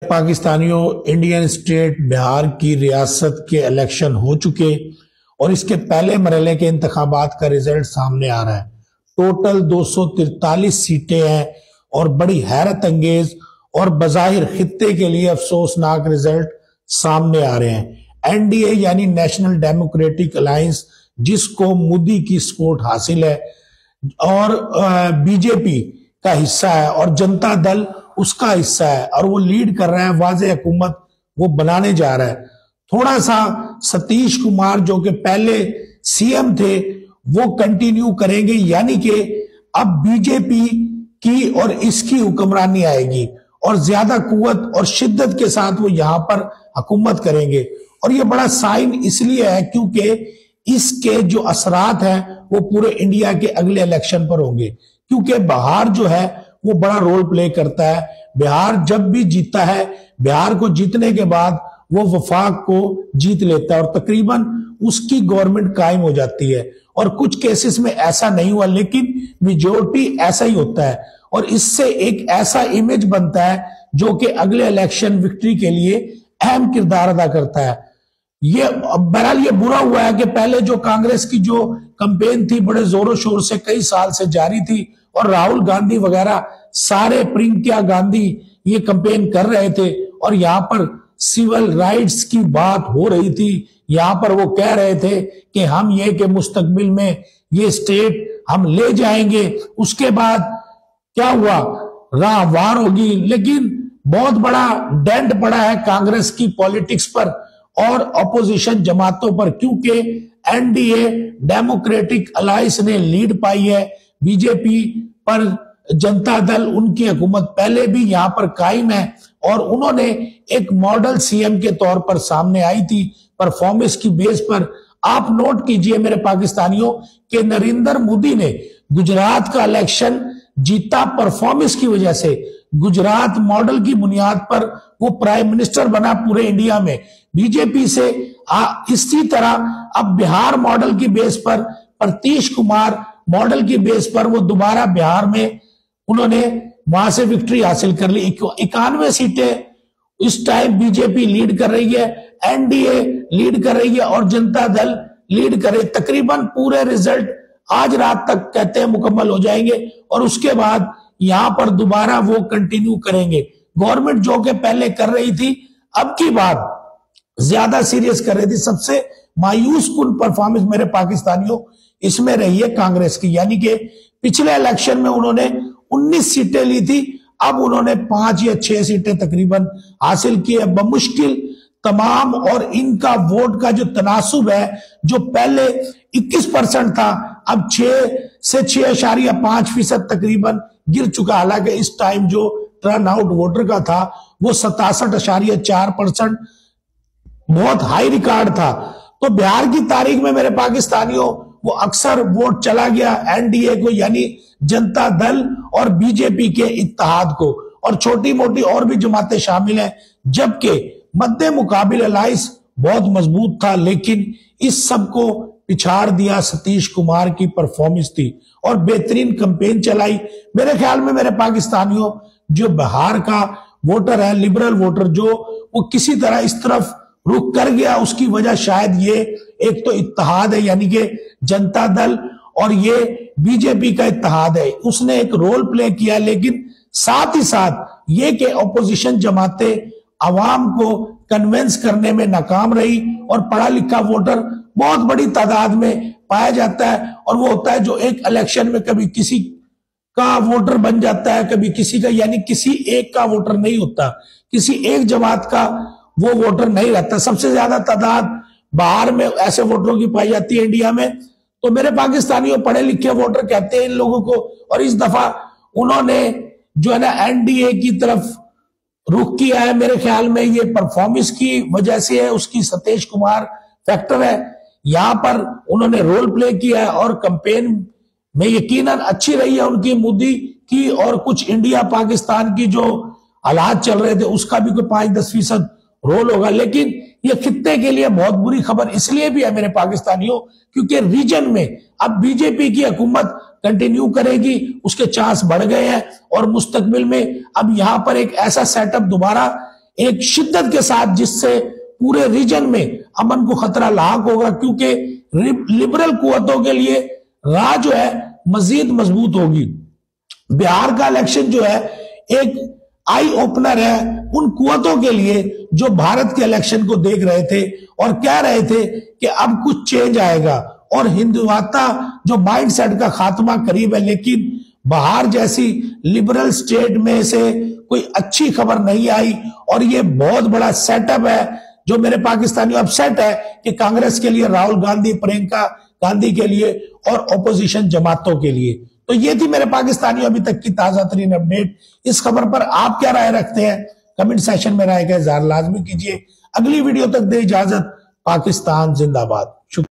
पाकिस्तानियों, Indian state Bihar की रियासत के इलेक्शन हो चुके और इसके पहले मरहले के इंतखाबात का रिजल्ट सामने आ रहा है। टोटल 243 सीटें हैं और बड़ी हैरत अंगेज और बज़ाहिर खित्ते के लिए अफसोसनाक रिजल्ट सामने आ रहे हैं। एनडीए यानी नेशनल डेमोक्रेटिक अलायंस, जिसको मोदी की सपोर्ट हासिल है और बीजेपी का हिस्सा है और जनता दल उसका हिस्सा है और वो लीड कर रहा है, वाज़े हुकूमत वो बनाने जा रहा है। थोड़ा सा सतीश कुमार जो कि पहले सीएम थे वो कंटिन्यू करेंगे, यानी कि अब बीजेपी की और इसकी हुक्मरानी आएगी और ज्यादा कुव्वत और शिद्दत के साथ वो यहां पर हुकूमत करेंगे। और ये बड़ा साइन इसलिए है क्योंकि इसके जो असरात हैं वो पूरे इंडिया के अगले इलेक्शन पर होंगे, क्योंकि बिहार जो है वो बड़ा रोल प्ले करता है। बिहार जब भी जीतता है, बिहार को जीतने के बाद वो वफाक को जीत लेता है और तकरीबन उसकी गवर्नमेंट कायम हो जाती है। और कुछ केसेस में ऐसा नहीं हुआ, लेकिन मेजोरिटी ऐसा ही होता है और इससे एक ऐसा इमेज बनता है जो कि अगले इलेक्शन विक्ट्री के लिए अहम किरदार अदा करता है। ये बहरहाल ये बुरा हुआ है कि पहले जो कांग्रेस की जो कैंपेन थी बड़े जोरों शोर से कई साल से जारी थी और राहुल गांधी वगैरह सारे, प्रियंका गांधी ये कैंपेन कर रहे थे और यहाँ पर सिविल राइट्स की बात हो रही थी। यहाँ पर वो कह रहे थे कि हम ये कि मुस्तकबिल में ये स्टेट हम ले जाएंगे। उसके बाद क्या हुआ, राह वार होगी, लेकिन बहुत बड़ा डेंट पड़ा है कांग्रेस की पॉलिटिक्स पर और अपोजिशन जमातों पर, क्योंकि एनडीए डेमोक्रेटिक अलायंस ने लीड पाई है बीजेपी पर। जनता दल उनकी हुकूमत पहले भी यहां पर कायम है और उन्होंने एक मॉडल सीएम के तौर पर सामने आई थी परफॉर्मेंस की बेस पर। आप नोट कीजिए मेरे पाकिस्तानियों कि नरेंद्र मोदी ने गुजरात का इलेक्शन जीता परफॉर्मेंस की वजह से। गुजरात मॉडल की बुनियाद पर वो प्राइम मिनिस्टर बना पूरे इंडिया में बीजेपी से। इसी तरह अब बिहार मॉडल की बेस पर, नीतीश कुमार मॉडल की बेस पर वो दोबारा बिहार में उन्होंने वहां से विक्ट्री हासिल कर ली। 91 सीटें इस टाइम बीजेपी लीड कर रही है, एनडीए लीड कर रही है और जनता दल लीड कर रही है। तकरीबन पूरे रिजल्ट आज रात तक कहते हैं मुकम्मल हो जाएंगे और उसके बाद यहां पर दोबारा वो कंटिन्यू करेंगे। गवर्नमेंट जो कि पहले कर रही थी अब की बात ज्यादा सीरियस कर रही थी। सबसे मायूस कुन परफॉर्मेंस मेरे पाकिस्तानियों इसमें रही है कांग्रेस की, यानी कि पिछले इलेक्शन में उन्होंने 19 सीटें ली थी, अब उन्होंने 5 या 6 सीटें तकरीबन हासिल की है बमुश्किल तमाम। और इनका वोट का जो तनासुब है जो पहले 21% था अब 6 से 6.5% तकरीबन गिर चुका। हालांकि इस टाइम जो टर्न आउट वोटर का था वो 67.4%, बहुत हाई रिकॉर्ड था। तो बिहार की तारीख में मेरे पाकिस्तानियों वो अक्सर वोट चला गया एनडीए को, यानी जनता दल और बीजेपी के इत्तेहाद को, और छोटी मोटी और भी जमातें शामिल हैं। जबकि मद्दे मुकाबिल अलायंस बहुत मजबूत था, लेकिन इस सब को पिछाड़ दिया सतीश कुमार की परफॉर्मेंस थी और बेहतरीन कैंपेन चलाई। मेरे ख्याल में मेरे पाकिस्तानियों जो बिहार का वोटर है, लिबरल वोटर, जो वो किसी तरह इस तरफ रुक कर गया, उसकी वजह शायद ये एक तो इत्तेहाद है, यानी कि जनता दल और ये बीजेपी का इत्तेहाद है, उसने एक रोल प्ले किया। लेकिन साथ ही साथ ये कि अपोजिशन जमातें आवाम को कन्विंस करने में नाकाम रही और पढ़ा लिखा वोटर बहुत बड़ी तादाद में पाया जाता है और वो होता है जो एक इलेक्शन में कभी किसी का वोटर बन जाता है, कभी किसी का, यानी किसी एक का वोटर नहीं होता, किसी एक जमात का वो वोटर नहीं रहता। सबसे ज्यादा तादाद बाहर में ऐसे वोटरों की पाई जाती है इंडिया में। तो मेरे पाकिस्तानियों पढ़े लिखे वोटर कहते हैं इन लोगों को, और इस दफा उन्होंने जो है ना एनडीए की तरफ रुख किया है। मेरे ख्याल में ये परफॉर्मेंस की वजह से है, उसकी सतीश कुमार फैक्टर है, यहां पर उन्होंने रोल प्ले किया है और कैंपेन में यकीनन अच्छी रही है उनकी मोदी की। और कुछ इंडिया पाकिस्तान की जो हालात चल रहे थे उसका भी कोई 5-10% रोल होगा। लेकिन ये खित्ते के लिए बहुत बुरी खबर इसलिए भी है मेरे पाकिस्तानियों क्योंकि रीजन में अब बीजेपी की हुकूमत कंटिन्यू करेगी, उसके चांस बढ़ गए हैं और मुस्तकबिल में अब यहां पर एक ऐसा सेटअप दोबारा एक शिद्दत के साथ, जिससे पूरे रीजन में अमन को खतरा लाक होगा, क्योंकि लिबरल कुव्वतों के लिए राह जो है मजीद मजबूत होगी। बिहार का इलेक्शन जो है एक आई ओपनर है उन कुव्वतों के लिए जो भारत के इलेक्शन को देख रहे थे और कह रहे थे कि अब कुछ चेंज आएगा और हिंदुत्वता जो माइंडसेट का खात्मा करीब है। लेकिन बिहार जैसी लिबरल स्टेट में से कोई अच्छी खबर नहीं आई और ये बहुत बड़ा सेटअप है जो मेरे पाकिस्तानियों अपसेट है कि कांग्रेस के लिए, राहुल गांधी, प्रियंका गांधी के लिए और ओपोजिशन जमातों के लिए। तो ये थी मेरे पाकिस्तानियों अभी तक की ताजा तरीन अपडेट। इस खबर पर आप क्या राय रखते हैं? कमेंट सेशन में राय का इज़हार लाजमी कीजिए। अगली वीडियो तक दे इजाजत। पाकिस्तान जिंदाबाद।